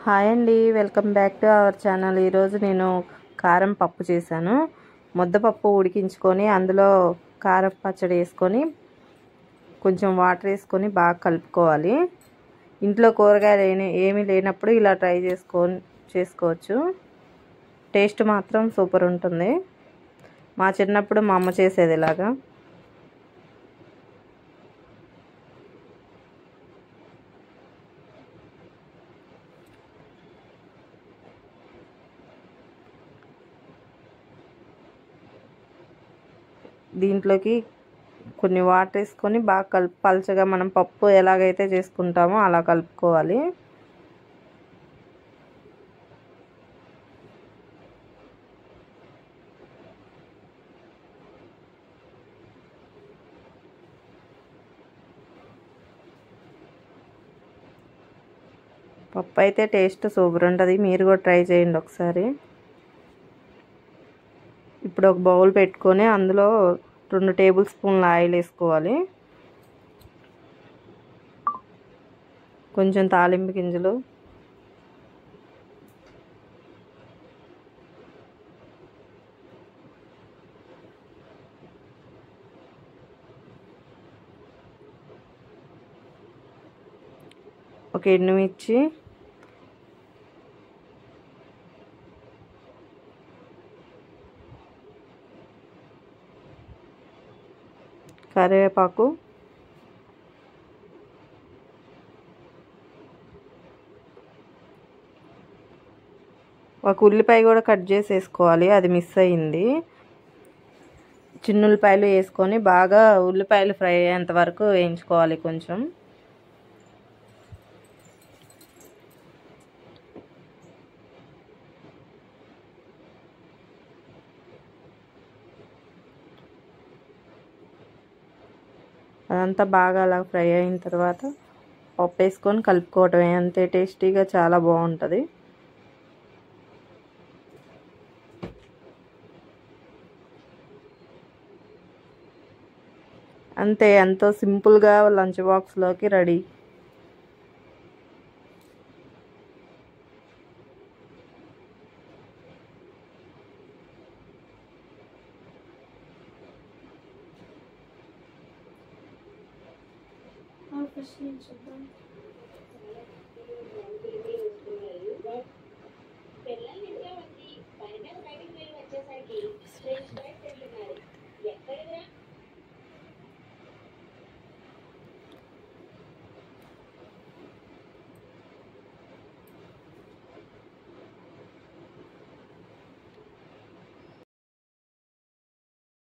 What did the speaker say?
Hi అండి, welcome back to our channel. ఈరోజు నేను కారం పప్పు చేశాను. ముద్దపప్పు ఉడికించుకొని అందులో కారం పచ్చడి వేసుకొని కొంచెం వాటర్ వేసుకొని బాగా కలుపుకోవాలి. ఇంట్లో కూరగాయలు ఏమీ లేనప్పుడు ఇలా ట్రై చేసుకోవచ్చు. టేస్ట్ మాత్రం సూపర్ ఉంటుంది. మా చిన్నప్పుడు మా అమ్మ చేసేది ఇలాగా. దీంట్లోకి కొన్ని వాటర్ వేసుకొని బాగా పల్చగా మనం పప్పు ఎలాగైతే చేసుకుంటామో అలా కలుపుకోవాలి. పప్పు అయితే టేస్ట్ సూపర్ ఉంటుంది. మీరు కూడా ట్రై చేయండి ఒకసారి. ఇప్పుడు ఒక బౌల్ పెట్టుకొని అందులో 2 టేబుల్ స్పూన్ల ఆయిల్ వేసుకోవాలి. కొంచెం తాలింపు గింజలు, ఒక ఎండుమిర్చి, కరివేపాకు, ఒక ఉల్లిపాయ కూడా కట్ చేసి వేసుకోవాలి, అది మిస్ అయింది. చిన్న ఉల్లిపాయలు వేసుకొని బాగా ఉల్లిపాయలు ఫ్రై అయ్యేంత వరకు వేయించుకోవాలి. కొంచెం అదంతా బాగా అలా ఫ్రై అయిన తర్వాత పప్పు వేసుకొని కలుపుకోవటమే. అంతే టేస్టీగా చాలా బాగుంటుంది. అంతే, ఎంతో సింపుల్గా లంచ్ బాక్స్లోకి రెడీ. ఫస్ట్ నుంచి చూద్దాం.